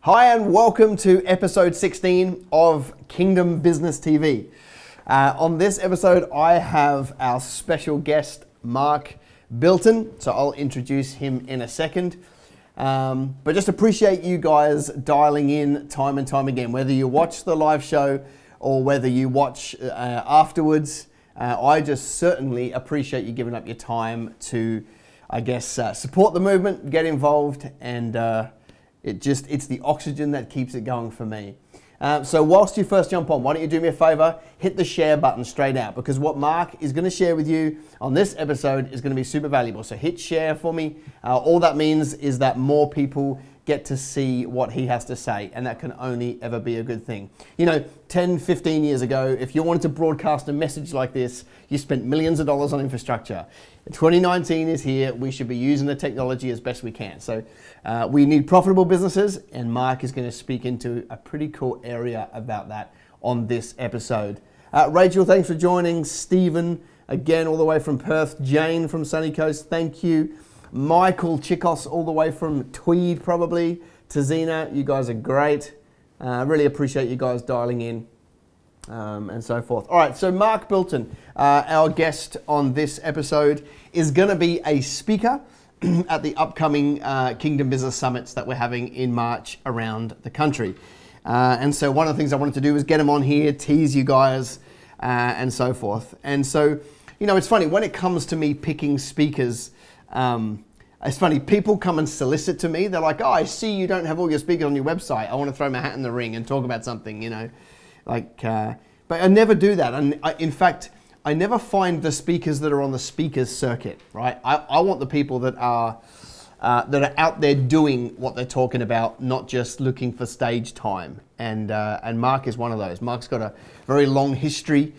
Hi and welcome to episode 16 of Kingdom Business TV. On this episode, I have our special guest, Mark Bilton. So I'll introduce him in a second. But just appreciate you guys dialing in time and time again, whether you watch the live show or whether you watch afterwards. I just certainly appreciate you giving up your time to, support the movement, get involved, and it's the oxygen that keeps it going for me. So whilst you first jump on, why don't you do me a favor, hit the share button straight out, because what Mark is going to share with you on this episode is going to be super valuable. So hit share for me. All that means is that more people get to see what he has to say, and that can only ever be a good thing. You know, 10, 15 years ago, if you wanted to broadcast a message like this, you spent millions of dollars on infrastructure. 2019 is here. We should be using the technology as best we can. So we need profitable businesses, and Mark is going to speak into a pretty cool area about that on this episode. Rachel, thanks for joining. Stephen, again, all the way from Perth. Jane from Sunny Coast, thank you. Michael Chikos, all the way from Tweed, probably. Tazina, you guys are great. Really appreciate you guys dialing in and so forth. All right, so Mark Bilton, our guest on this episode, is going to be a speaker at the upcoming Kingdom Business Summits that we're having in March around the country. And so one of the things I wanted to do was get him on here, tease you guys, and so forth. And so, you know, it's funny, when it comes to me picking speakers, it's funny, people come and solicit to me. They're like, oh, I see you don't have all your speakers on your website. I want to throw my hat in the ring and talk about something, you know. Like, but I never do that. And in fact, I never find the speakers that are on the speakers circuit, right? I want the people that are out there doing what they're talking about, not just looking for stage time. And Mark is one of those. Mark's got a very long history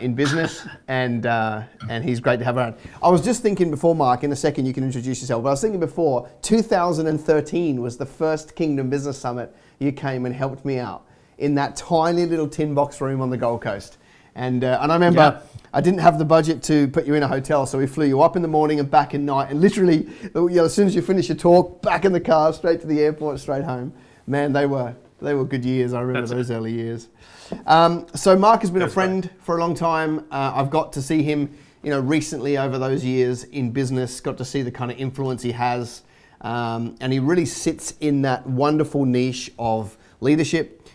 in business, and he's great to have around. I was just thinking before, Mark, in a second you can introduce yourself, but I was thinking before, 2013 was the first Kingdom Business Summit. You came and helped me out in that tiny little tin box room on the Gold Coast. And I remember I didn't have the budget to put you in a hotel, so we flew you up in the morning and back at night, and literally, you know, as soon as you finish your talk, back in the car, straight to the airport, straight home. Man, they were good years. I remember those early years. So Mark has been a friend for a long time. I've got to see him, you know, recently over those years in business, got to see the kind of influence he has. And he really sits in that wonderful niche of leadership,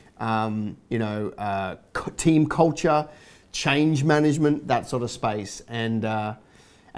team culture, change management, that sort of space. And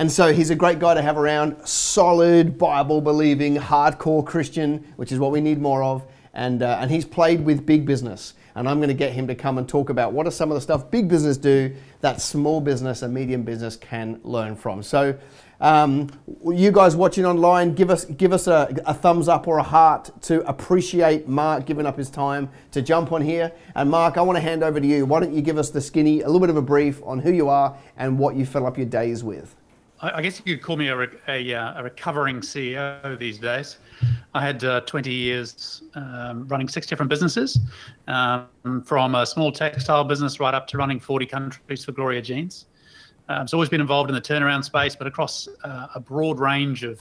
so he's a great guy to have around, solid Bible-believing, hardcore Christian, which is what we need more of. And he's played with big business. And I'm going to get him to come and talk about what are some of the stuff big business do that small business and medium business can learn from. So you guys watching online, give us a thumbs up or a heart to appreciate Mark giving up his time to jump on here. And Mark, I want to hand over to you. Why don't you give us the skinny, a little bit of a brief on who you are and what you fill up your days with. I guess you could call me a recovering CEO these days. I had 20 years running 6 different businesses, from a small textile business right up to running 40 countries for Gloria Jeans. I've always been involved in the turnaround space, but across a broad range of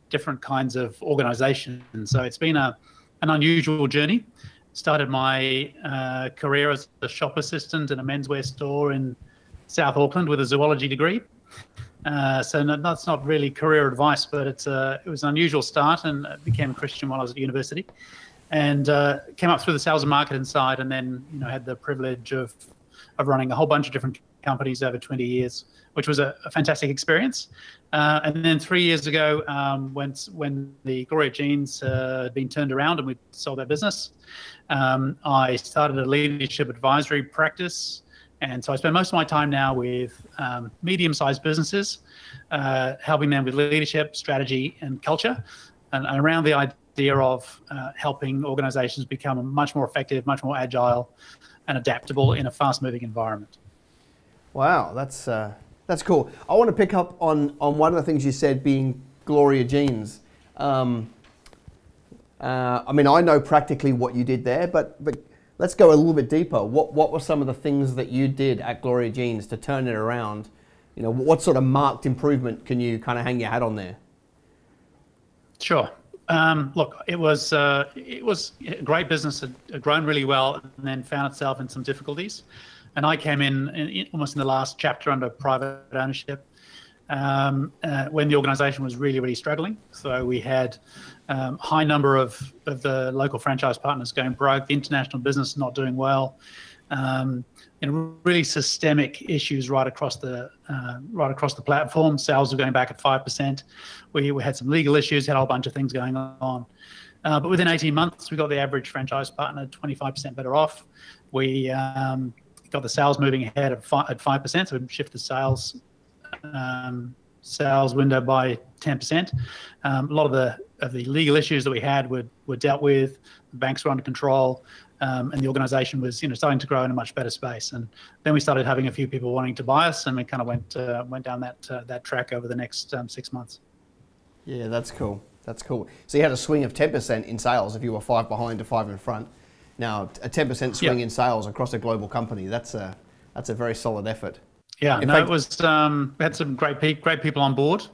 different kinds of organizations. So it's been an unusual journey. Started my career as a shop assistant in a menswear store in South Auckland with a zoology degree. So that's not really career advice, but it was an unusual start, and became Christian while I was at university, and came up through the sales and marketing side, and then had the privilege of running a whole bunch of different companies over 20 years, which was a fantastic experience. And then 3 years ago, when the Gloria Jeans had been turned around and we sold that business, I started a leadership advisory practice. And so I spend most of my time now with medium-sized businesses, helping them with leadership, strategy, and culture, and around the idea of helping organizations become much more effective, much more agile, and adaptable in a fast-moving environment. Wow, that's cool. I want to pick up on one of the things you said, being Gloria Jeans. I mean, I know practically what you did there, but let's go a little bit deeper. What were some of the things that you did at Gloria Jeans to turn it around? You know, what sort of marked improvement can you kind of hang your hat on there? Sure. Look, it was a great business, had grown really well, and then found itself in some difficulties. And I came in almost in the last chapter under private ownership, when the organisation was really, really struggling. So we had high number of the local franchise partners going broke, the international business not doing well, and really systemic issues right across the platform. Sales were going back at 5%. We had some legal issues, had a whole bunch of things going on. But within 18 months, we got the average franchise partner 25% better off. We got the sales moving ahead at 5%, so we shifted the sales window by 10%. A lot of the legal issues that we had were dealt with. The banks were under control, and the organisation was starting to grow in a much better space. And then we started having a few people wanting to buy us, and we kind of went down that track over the next 6 months. Yeah, that's cool. That's cool. So you had a swing of 10% in sales if you were 5 behind to 5 in front. Now a 10% swing in sales across a global company, that's a very solid effort. Yeah, it was. We had some great people on board.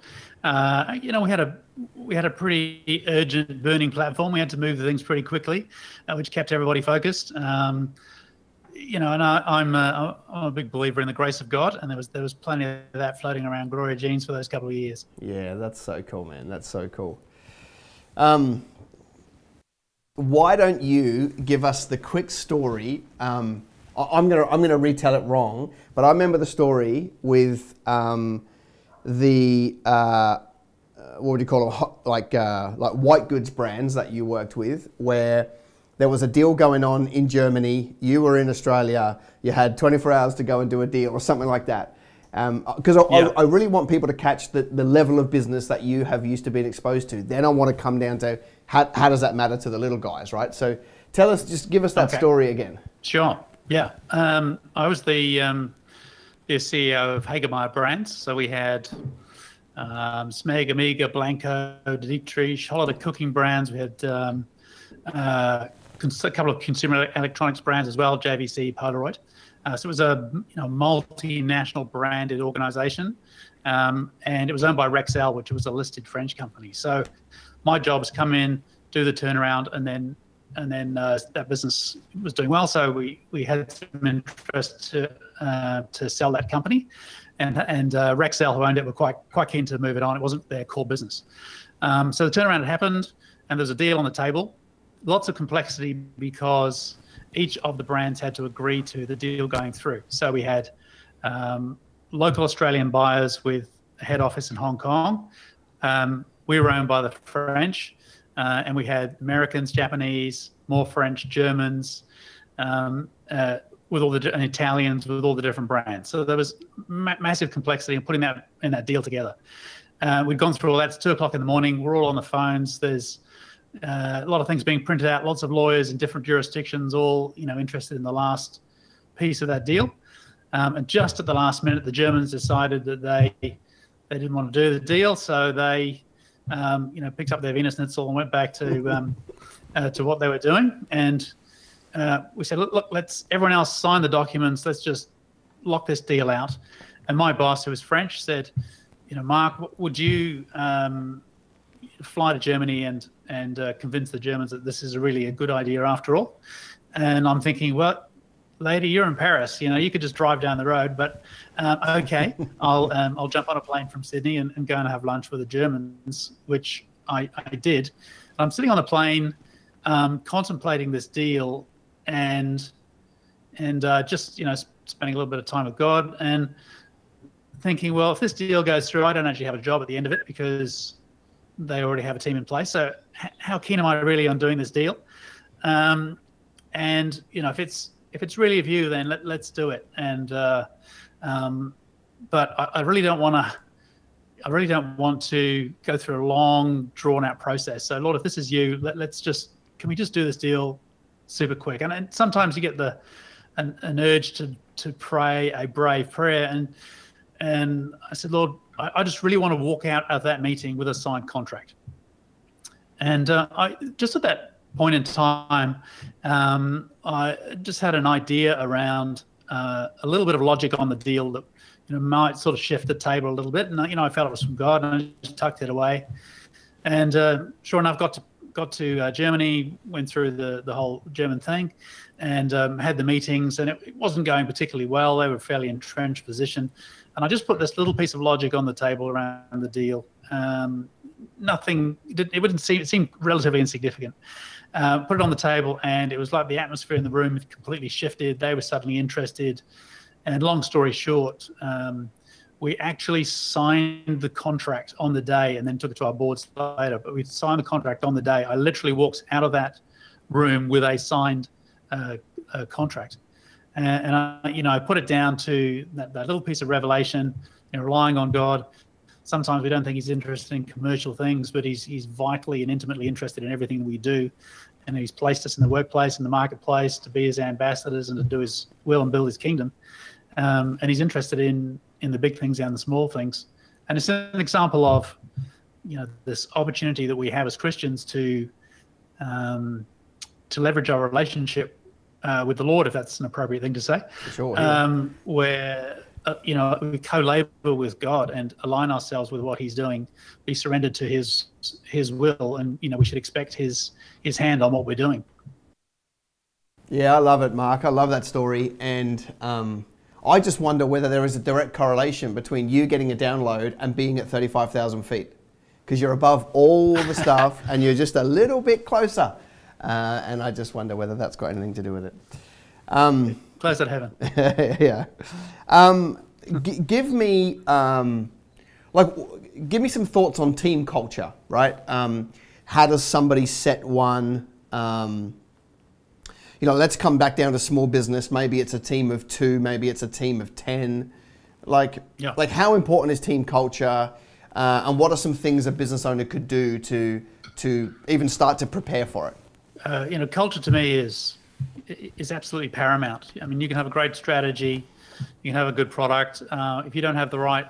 We had a pretty urgent, burning platform. We had to move the things pretty quickly, which kept everybody focused. And I'm a big believer in the grace of God, and there was plenty of that floating around Gloria Jeans for those couple of years. Yeah, that's so cool, man. That's so cool. Why don't you give us the quick story? I'm gonna retell it wrong, but I remember the story with the what would you call them, like white goods brands that you worked with, where there was a deal going on in Germany, you were in Australia, you had 24 hours to go and do a deal or something like that. Because I really want people to catch the level of business that you have used to being exposed to. Then I want to come down to how does that matter to the little guys, right? So just give us that story again. Sure. Yeah. I was the CEO of Hagemeyer Brands. So we had Smeg, Amiga, Blanco, Dietrich, a lot of cooking brands. We had a couple of consumer electronics brands as well, JVC, Polaroid. So it was a multinational branded organization, and it was owned by Rexel, which was a listed French company. So my job was come in, do the turnaround, and then that business was doing well. So we had some interest to sell that company, and Rexel, who owned it, were quite keen to move it on. It wasn't their core business. So the turnaround had happened, and there was a deal on the table. Lots of complexity because each of the brands had to agree to the deal going through. So we had local Australian buyers with a head office in Hong Kong. We were owned by the French, and we had Americans, Japanese, more French, Germans, with all the and Italians, with all the different brands. So there was massive complexity in putting that in that deal together. We'd gone through all that. It's 2:00 in the morning. We're all on the phones. There's a lot of things being printed out. Lots of lawyers in different jurisdictions, all interested in the last piece of that deal. And just at the last minute, the Germans decided that they didn't want to do the deal, so they picked up their Wiener Schnitzel and went back to what they were doing. And we said, look, let's everyone else sign the documents. Let's just lock this deal out. And my boss, who was French, said, Mark, would you fly to Germany and convince the Germans that this is really a good idea after all? And I'm thinking, well, lady, you're in Paris. You could just drive down the road. But okay, I'll jump on a plane from Sydney and go and have lunch with the Germans, which I did. I'm sitting on the plane, contemplating this deal, and just spending a little bit of time with God and thinking, well, if this deal goes through, I don't actually have a job at the end of it because they already have a team in place. So how keen am I really on doing this deal? And if it's really of you, then let's do it. And but I really don't want to go through a long, drawn-out process. So, Lord, if this is you, can we just do this deal super quick? And sometimes you get an urge to pray a brave prayer. And I said, Lord, I just really want to walk out of that meeting with a signed contract. And I just at that point in time, I just had an idea around a little bit of logic on the deal that might sort of shift the table a little bit. And I felt it was from God, and I just tucked it away. And sure enough, got to Germany, went through the whole German thing, and had the meetings, and it wasn't going particularly well. They were a fairly entrenched position, and I just put this little piece of logic on the table around the deal. Nothing. It seemed relatively insignificant. Put it on the table, and it was like the atmosphere in the room had completely shifted. They were suddenly interested, and long story short, we actually signed the contract on the day and then took it to our boards later. But we signed the contract on the day. I literally walked out of that room with a signed contract. And I put it down to that little piece of revelation, relying on God. Sometimes we don't think he's interested in commercial things, but he's vitally and intimately interested in everything that we do. And he's placed us in the workplace, in the marketplace, to be his ambassadors and to do his will and build his kingdom. And he's interested in the big things and the small things. And it's an example of, this opportunity that we have as Christians to leverage our relationship with the Lord, if that's an appropriate thing to say. Sure. Yeah. Where we co-labor with God and align ourselves with what he's doing, be surrendered to his will, and we should expect his hand on what we're doing. Yeah, I love it, Mark. I love that story. And I just wonder whether there is a direct correlation between you getting a download and being at 35,000 feet, because you're above all the stuff and you're just a little bit closer. And I just wonder whether that's got anything to do with it. Close at heaven. Yeah. Give me some thoughts on team culture, right? How does somebody set one? Let's come back down to small business. Maybe it's a team of 2, maybe it's a team of 10. Like how important is team culture? And what are some things a business owner could do to even start to prepare for it? Culture to me is absolutely paramount. I mean, you can have a great strategy, you can have a good product. If you don't have the right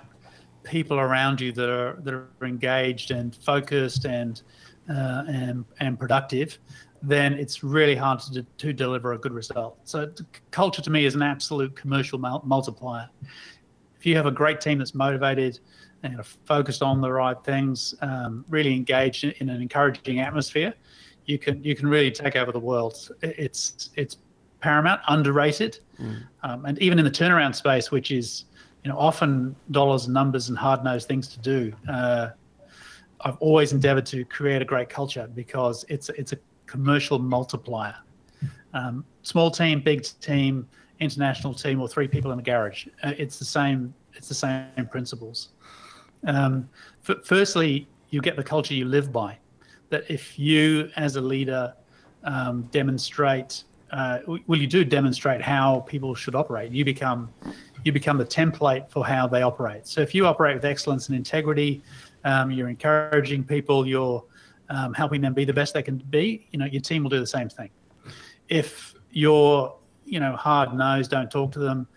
people around you that are engaged and focused and productive, then it's really hard to deliver a good result. So culture to me is an absolute commercial multiplier. If you have a great team that's motivated and focused on the right things, really engaged in an encouraging atmosphere, you can really take over the world. It's paramount, underrated, and even in the turnaround space, which is often dollars and numbers and hard-nosed things to do. I've always endeavored to create a great culture because it's a commercial multiplier. Small team, big team, international team, or 3 people in a garage. It's the same principles. Firstly, you get the culture you live by. That if you, as a leader, demonstrate how people should operate. You become the template for how they operate. So if you operate with excellence and integrity, you're encouraging people, you're helping them be the best they can be, your team will do the same thing. If you're, hard-nosed, don't talk to them,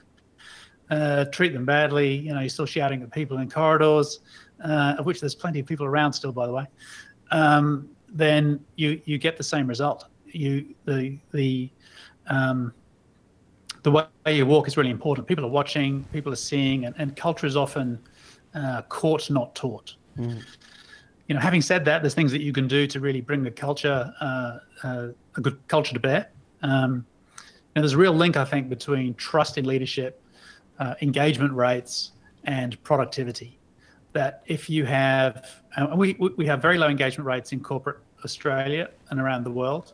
treat them badly, you're still shouting at people in corridors, of which there's plenty of people around still, by the way, then you get the same result. The way you walk is really important. People are watching, people are seeing, and culture is often caught, not taught. Having said that, there's things that you can do to really bring the culture, a good culture to bear. There's a real link, I think, between trust in leadership, engagement rates, and productivity. That if you have, we have very low engagement rates in corporate Australia and around the world,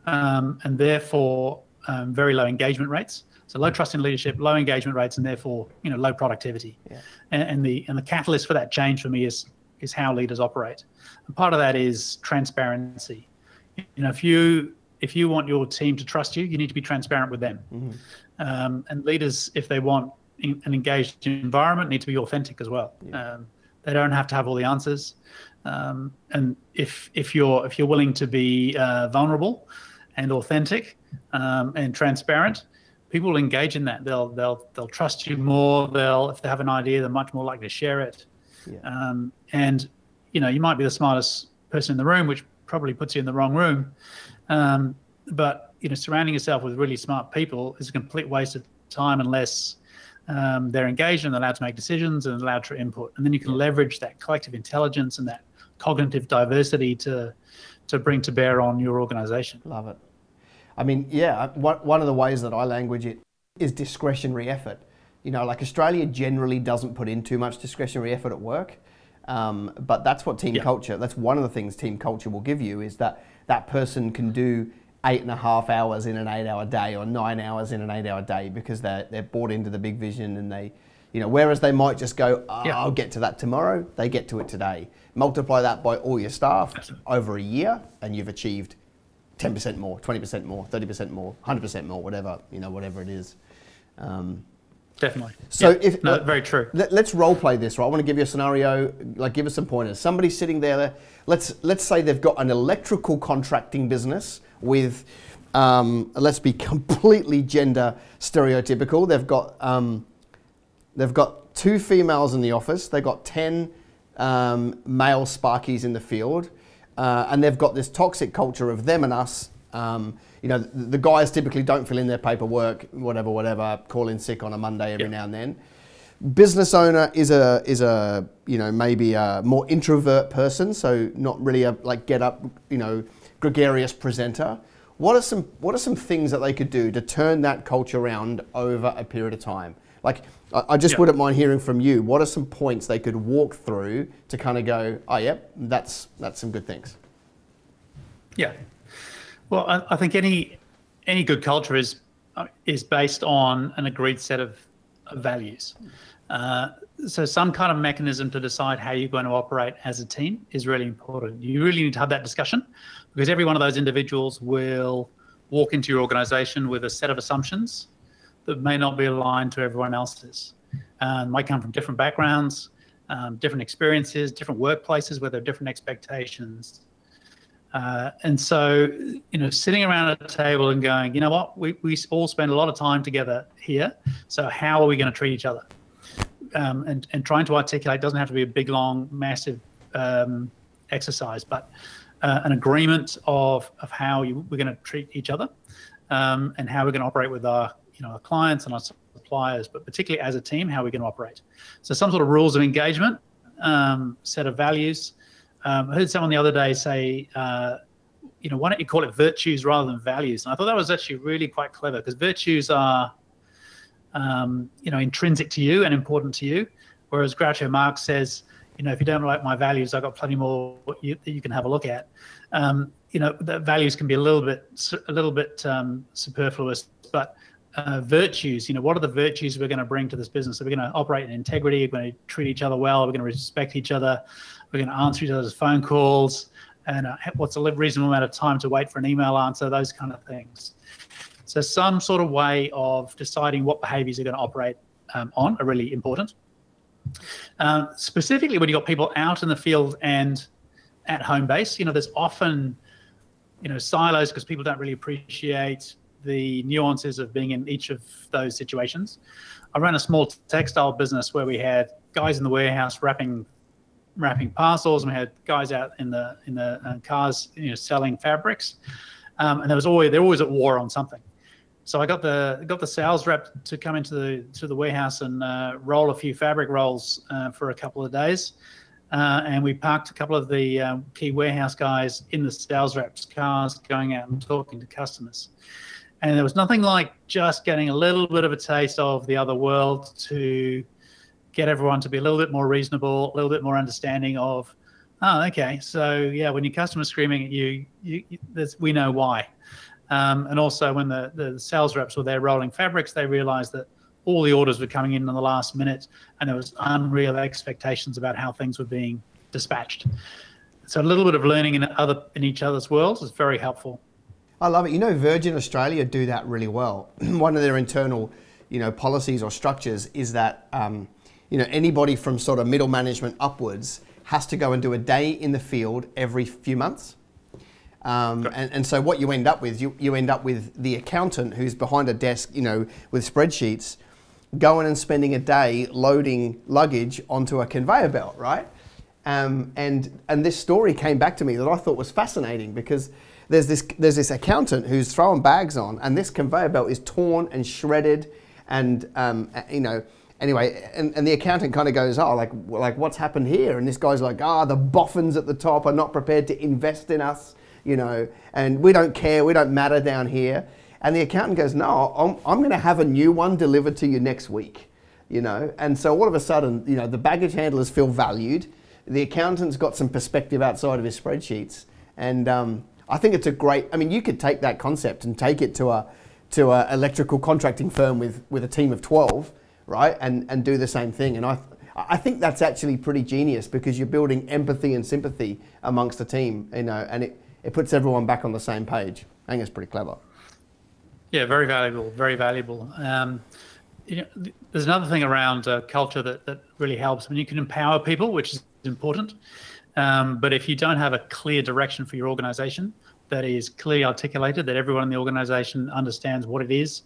and therefore very low engagement rates. So low trust in leadership, low engagement rates, and therefore low productivity. Yeah. And the catalyst for that change for me is how leaders operate. And part of that is transparency. If you want your team to trust you, you need to be transparent with them. Mm-hmm. And leaders, if they want an engaged environment, need to be authentic as well. Yeah. They don't have to have all the answers. And if you're willing to be vulnerable and authentic and transparent, people will engage in that. They'll trust you more. If they have an idea, they're much more likely to share it. Yeah. And you might be the smartest person in the room, which probably puts you in the wrong room. But surrounding yourself with really smart people is a complete waste of time unless they're engaged and allowed to make decisions and allowed to input. And then you can leverage that collective intelligence and that cognitive diversity to bring to bear on your organization. Love it. I mean, yeah, one of the ways that I language it is discretionary effort. You know, like Australia generally doesn't put in too much discretionary effort at work, but that's what team culture, that's one of the things team culture will give you, is that that person can do 8.5 hours in an 8-hour day or 9 hours in an 8-hour day because they're bought into the big vision, and they, you know, whereas they might just go, I'll get to that tomorrow, they get to it today. Multiply that by all your staff over a year and you've achieved 10% more, 20% more, 30% more, 100% more, whatever, you know, whatever it is. Definitely. So very true. Let's role play this, right? I want to give you a scenario, like give us some pointers. Somebody's sitting there, let's say they've got an electrical contracting business with, let's be completely gender stereotypical. They've got 2 females in the office. They've got 10 male sparkies in the field. And they've got this toxic culture of them and us. You know, the guys typically don't fill in their paperwork, whatever, call in sick on a Monday every now and then. Business owner is a you know, maybe a more introvert person, so not really a like get up, you know, gregarious presenter. What are some things that they could do to turn that culture around over a period of time? Like, I just wouldn't mind hearing from you. What are some points they could walk through to kind of go, oh, yep, that's some good things? Yeah. Well, I think any good culture is based on an agreed set of values. So some kind of mechanism to decide how you're going to operate as a team is really important. You really need to have that discussion, because every one of those individuals will walk into your organization with a set of assumptions that may not be aligned to everyone else's. Might come from different backgrounds, different experiences, different workplaces where there are different expectations. And so, you know, sitting around a table and going, you know what, we all spend a lot of time together here, so how are we going to treat each other? And trying to articulate doesn't have to be a big, long, massive exercise, but an agreement of how we're going to treat each other, and how we're going to operate with our clients and our suppliers, but particularly as a team, how we're going to operate. So some sort of rules of engagement, set of values. I heard someone the other day say, you know, why don't you call it virtues rather than values? And I thought that was actually really quite clever, because virtues are, you know, intrinsic to you and important to you. Whereas Groucho Marx says, you know, if you don't like my values, I've got plenty more that you can have a look at. You know, the values can be a little bit superfluous, but virtues, you know, what are the virtues we're going to bring to this business? Are we going to operate in integrity? Are we going to treat each other well? Are we going to respect each other? We're going to answer each other's phone calls, and what's a reasonable amount of time to wait for an email answer, those kind of things. So some sort of way of deciding what behaviors are going to operate on are really important. Specifically when you've got people out in the field and at home base, you know, there's often, you know, silos because people don't really appreciate the nuances of being in each of those situations. I ran a small textile business where we had guys in the warehouse wrapping parcels, and we had guys out in the cars, you know, selling fabrics, and they're always at war on something. So I got the sales rep to come into the warehouse and roll a few fabric rolls for a couple of days, and we parked a couple of the key warehouse guys in the sales reps' cars, going out and talking to customers. And there was nothing like just getting a little bit of a taste of the other world to get everyone to be a little bit more reasonable, a little bit more understanding of, oh, okay, so yeah, when your customer's screaming at you, we know why. And also when the sales reps were there rolling fabrics, they realized that all the orders were coming in the last minute, and there was unreal expectations about how things were being dispatched. So a little bit of learning in each other's worlds is very helpful. I love it. You know, Virgin Australia do that really well. One of their internal, you know, policies or structures is that, you know, anybody from sort of middle management upwards has to go and do a day in the field every few months. And so what you end up with, you end up with the accountant who's behind a desk, you know, with spreadsheets, going and spending a day loading luggage onto a conveyor belt, right? And this story came back to me that I thought was fascinating, because there's this accountant who's throwing bags on, and this conveyor belt is torn and shredded, and you know, anyway, and the accountant kind of goes, oh, like what's happened here? And this guy's like, the boffins at the top are not prepared to invest in us, you know, and we don't care, we don't matter down here. And the accountant goes, no, I'm going to have a new one delivered to you next week, you know. And so all of a sudden, you know, the baggage handlers feel valued. The accountant's got some perspective outside of his spreadsheets. And I think it's a great, I mean, you could take that concept and take it to a electrical contracting firm with a team of 12, right? And do the same thing. And I think that's actually pretty genius, because you're building empathy and sympathy amongst the team, you know, and it puts everyone back on the same page. I think it's pretty clever. Yeah, very valuable, very valuable. You know, there's another thing around culture that really helps. I mean, you can empower people, which is important. But if you don't have a clear direction for your organization that is clearly articulated, that everyone in the organization understands what it is,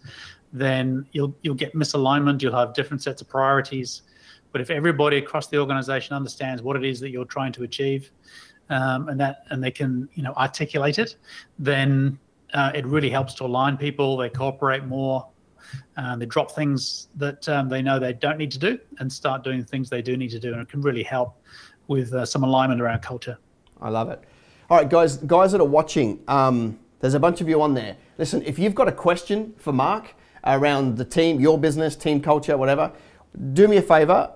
then you'll get misalignment, you'll have different sets of priorities. But if everybody across the organization understands what it is that you're trying to achieve, and they can, you know, articulate it, then it really helps to align people. They cooperate more. They drop things that they know they don't need to do and start doing things they do need to do. And it can really help with some alignment around culture. I love it. All right, guys that are watching, there's a bunch of you on there. Listen, if you've got a question for Mark around the team, your business, team culture, whatever, do me a favor,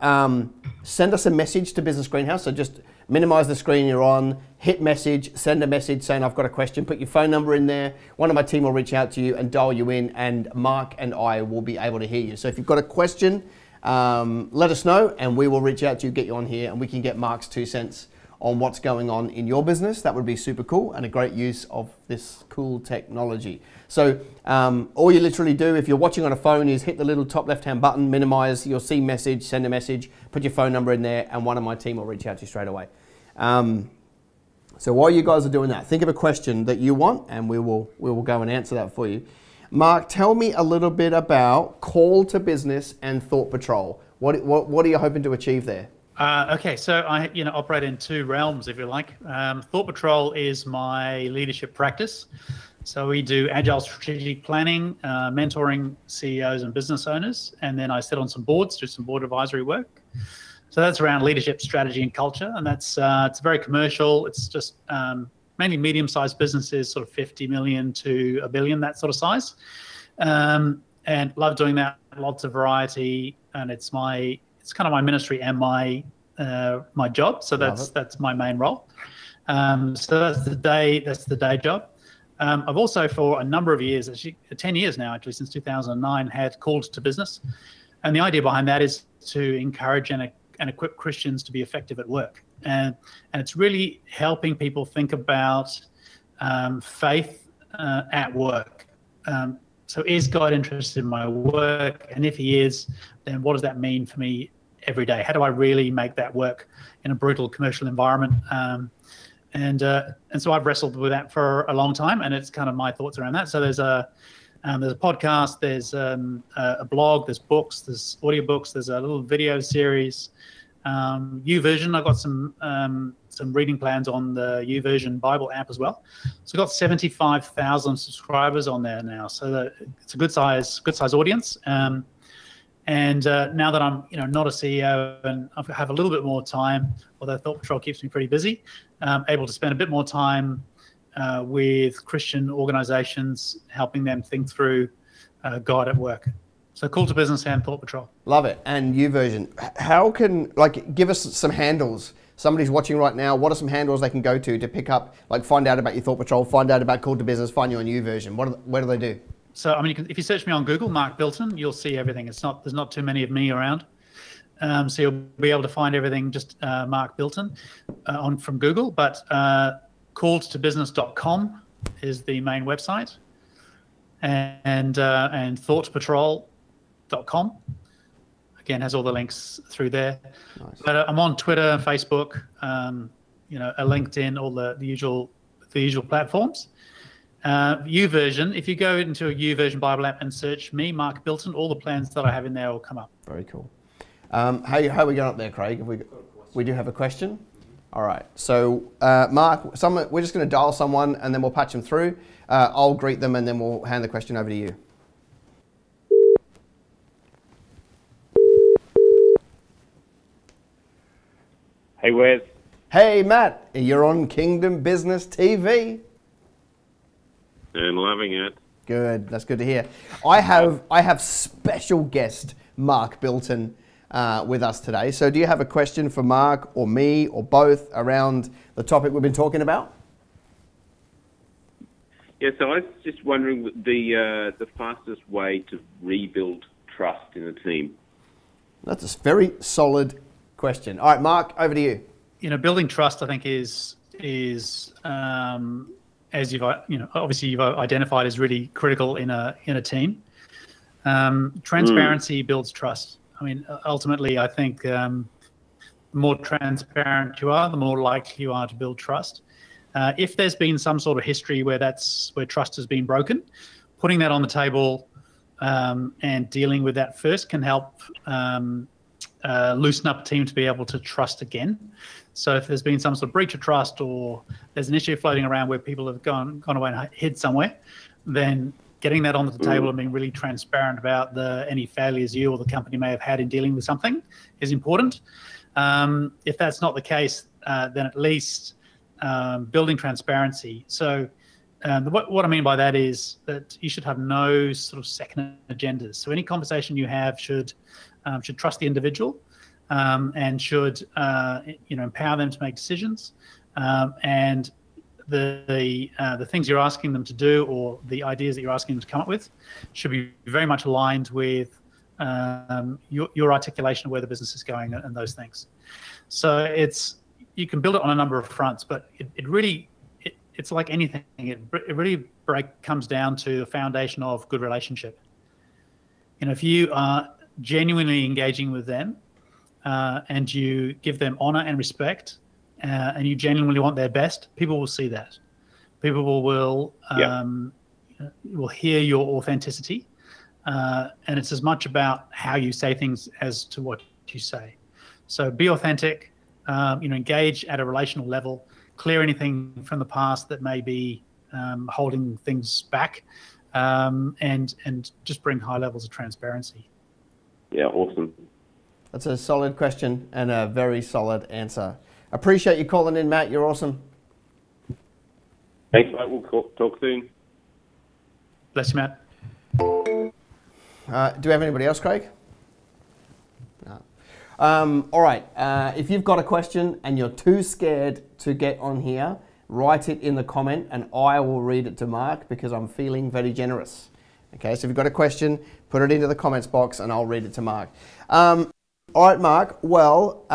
send us a message to Business Greenhouse. So just minimize the screen you're on, hit message, send a message saying I've got a question, put your phone number in there. One of my team will reach out to you and dial you in, and Mark and I will be able to hear you. So if you've got a question, let us know and we will reach out to you, get you on here, and we can get Mark's 2 cents on what's going on in your business. That would be super cool and a great use of this cool technology. So all you literally do if you're watching on a phone is hit the little top left-hand button, minimize, you'll see message, send a message, put your phone number in there, and one of my team will reach out to you straight away. So while you guys are doing that, think of a question that you want and we will go and answer that for you. Mark, tell me a little bit about Call to Business and Thought Patrol. What are you hoping to achieve there? Okay, so I operate in two realms, if you like. Thought Patrol is my leadership practice. So we do agile strategic planning, mentoring CEOs and business owners, and then I sit on some boards, do some board advisory work. So that's around leadership, strategy, and culture, and that's it's very commercial. It's just mainly medium-sized businesses, sort of 50 million to a billion, that sort of size, and love doing that. Lots of variety, and it's kind of my ministry and my job. So that's my main role. So that's the day job. I've also, for a number of years, actually 10 years now, actually since 2009, had Called to Business, and the idea behind that is to encourage and equip Christians to be effective at work, and it's really helping people think about faith at work. So is God interested in my work? And if he is, then what does that mean for me every day? How do I really make that work in a brutal commercial environment? And so I've wrestled with that for a long time, and it's kind of my thoughts around that. So there's a podcast, there's a blog, there's books, there's audiobooks, there's a little video series. YouVersion, I've got some reading plans on the YouVersion Bible app as well. So I've got 75,000 subscribers on there now. So it's a good size audience. And now that I'm not a CEO and I have a little bit more time, although Thought Patrol keeps me pretty busy, able to spend a bit more time with Christian organizations, helping them think through God at work. So Call to Business and Thought Patrol. Love it. And YouVersion, how can, give us some handles. Somebody's watching right now, what are some handles they can go to pick up, find out about your Thought Patrol, find out about Call to Business, find you on YouVersion? Where do they do? So, if you search me on Google, Mark Bilton, you'll see everything. There's not too many of me around. So you'll be able to find everything, just Mark Bilton from Google. But calledtobusiness.com is the main website. And thoughtpatrol.com, again, has all the links through there. Nice. But I'm on Twitter, Facebook, a LinkedIn, all the usual platforms. YouVersion, if you go into a YouVersion Bible app and search me, Mark Bilton, all the plans that I have in there will come up. Very cool. How are we going up there, Craig? We do have a question? All right. So, Mark, we're just going to dial someone and then we'll patch them through. I'll greet them and then we'll hand the question over to you. Hey, Wez. Hey, Matt. You're on Kingdom Business TV. I'm loving it. Good. That's good to hear. I have special guest Mark Bilton with us today. So do you have a question for Mark or me or both around the topic we've been talking about? Yeah, so I was just wondering the fastest way to rebuild trust in a team. That's a very solid question. All right, Mark, over to you. Building trust, I think, is as you've obviously you've identified, is really critical in a team. Transparency builds trust. I mean, ultimately, I think the more transparent you are, the more likely you are to build trust. If there's been some sort of history where trust has been broken, putting that on the table and dealing with that first can help loosen up a team to be able to trust again. So if there's been some sort of breach of trust, or there's an issue floating around where people have gone away and hid somewhere, then getting that on the table and being really transparent about any failures you or the company may have had in dealing with something is important. If that's not the case, then at least building transparency. So what I mean by that is that you should have no sort of second agendas. So any conversation you have should trust the individual and should empower them to make decisions, and the things you're asking them to do, or the ideas that you're asking them to come up with, should be very much aligned with your articulation of where the business is going and those things. So you can build it on a number of fronts, but it's like anything. It really comes down to the foundation of good relationship. If you are genuinely engaging with them and you give them honor and respect, and you genuinely want their best, people will see that. People will hear your authenticity, and it's as much about how you say things as to what you say. So be authentic, engage at a relational level, clear anything from the past that may be holding things back, and just bring high levels of transparency. Yeah, awesome. That's a solid question and a very solid answer. Appreciate you calling in, Matt. You're awesome. Thanks, mate. We'll talk soon. Bless you, Matt. Do we have anybody else, Craig? No. All right. If you've got a question and you're too scared to get on here, write it in the comment and I will read it to Mark, because I'm feeling very generous. Okay, so if you've got a question, put it into the comments box and I'll read it to Mark. All right, Mark. Well,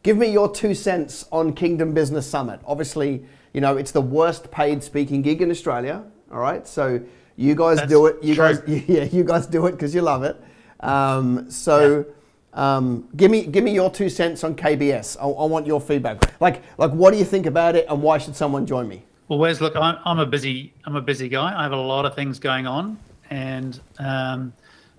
give me your 2 cents on Kingdom Business Summit. Obviously, it's the worst paid speaking gig in Australia. All right, so you guys do it. You guys do it because you love it. Give me your 2 cents on KBS. I want your feedback. Like, what do you think about it, and why should someone join me? Well, Wes, look, I'm a busy guy. I have a lot of things going on, and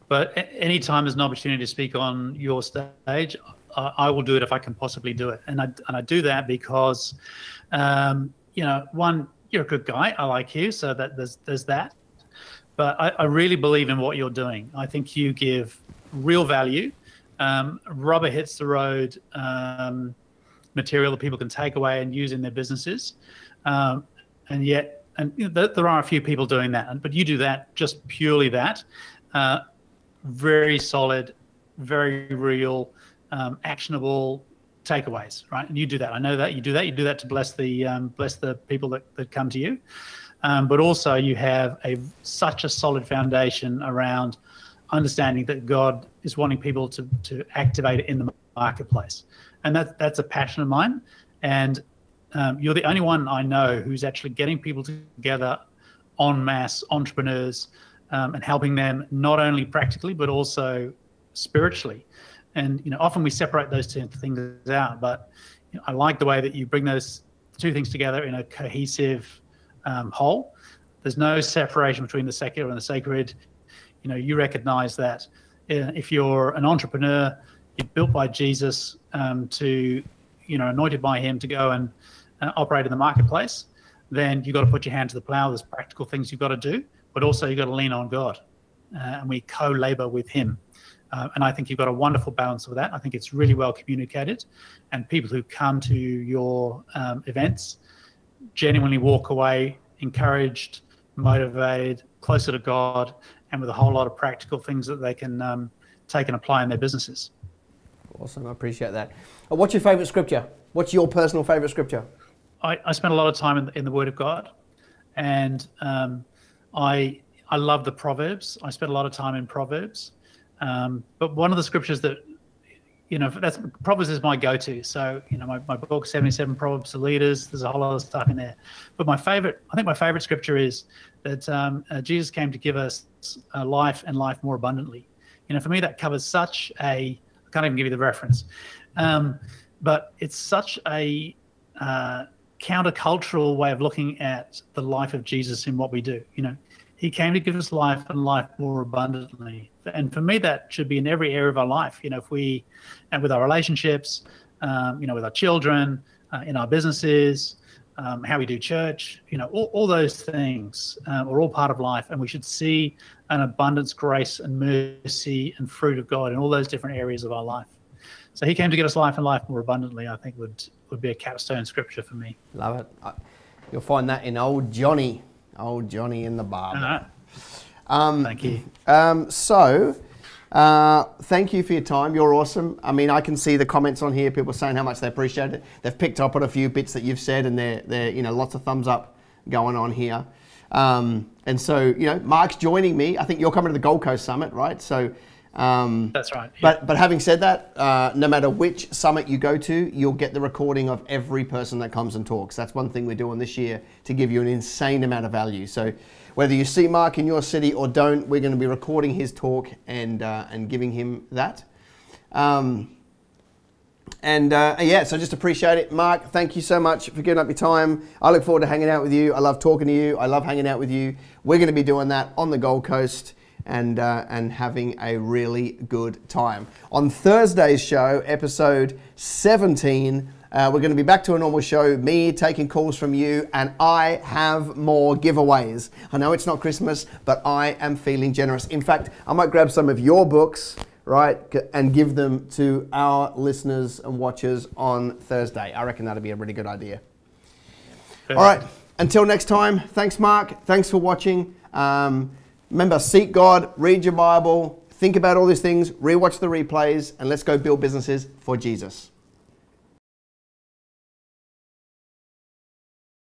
but any time there's an opportunity to speak on your stage, I will do it if I can possibly do it. And I do that because, one, you're a good guy. I like you, so that there's that. But I really believe in what you're doing. I think you give real value, rubber hits the road material that people can take away and use in their businesses. And there are a few people doing that, but you do that, just purely that. Very solid, very real, actionable takeaways, right? And you do that. I know that you do that. You do that to bless the people that come to you. But also you have such a solid foundation around understanding that God is wanting people to activate it in the marketplace. And that's a passion of mine. And you're the only one I know who's actually getting people together en masse, entrepreneurs, and helping them not only practically, but also spiritually. And often we separate those two things out, but I like the way that you bring those two things together in a cohesive whole. There's no separation between the secular and the sacred. You recognize that if you're an entrepreneur, you're built by Jesus, anointed by him to go and operate in the marketplace, then you've got to put your hand to the plow. There's practical things you've got to do, but also you've got to lean on God, and we co-labor with him. And I think you've got a wonderful balance with that. I think it's really well communicated, and people who come to your events genuinely walk away encouraged, motivated, closer to God, and with a whole lot of practical things that they can take and apply in their businesses. Awesome, I appreciate that. What's your favourite scripture? What's your personal favourite scripture? I spent a lot of time in the Word of God, and I love the Proverbs. I spent a lot of time in Proverbs. But one of the scriptures that, Proverbs is my go-to. So, my book, 77 Proverbs for Leaders, there's a whole lot of stuff in there. But I think my favorite scripture is that Jesus came to give us life and life more abundantly. For me, that covers such I can't even give you the reference. But it's such a countercultural way of looking at the life of Jesus in what we do. He came to give us life and life more abundantly. And for me, that should be in every area of our life. And with our relationships, with our children, in our businesses, how we do church, all those things are all part of life. And we should see an abundance, grace and mercy and fruit of God in all those different areas of our life. So he came to give us life and life more abundantly, I think would be a capstone scripture for me. Love it. You'll find that in Old Johnny in the Barber. Thank you. Thank you for your time. You're awesome. I mean, I can see the comments on here, people saying how much they appreciate it. They've picked up on a few bits that you've said, and they're lots of thumbs up going on here. And so, Mark's joining me. I think you're coming to the Gold Coast Summit, right? So, that's right. Yeah. But having said that, no matter which summit you go to, you'll get the recording of every person that comes and talks. That's one thing we're doing this year to give you an insane amount of value. So whether you see Mark in your city or don't, we're going to be recording his talk and giving him that. So just appreciate it. Mark, thank you so much for giving up your time. I look forward to hanging out with you. I love talking to you. I love hanging out with you. We're going to be doing that on the Gold Coast and having a really good time. On Thursday's show, episode 17, we're going to be back to a normal show, me taking calls from you, and I have more giveaways. I know it's not Christmas, but I am feeling generous. In fact, I might grab some of your books, right, and give them to our listeners and watchers on Thursday. I reckon that'd be a really good idea. All right, until next time, thanks, Mark. Thanks for watching. Remember, seek God, read your Bible, think about all these things, rewatch the replays, and let's go build businesses for Jesus.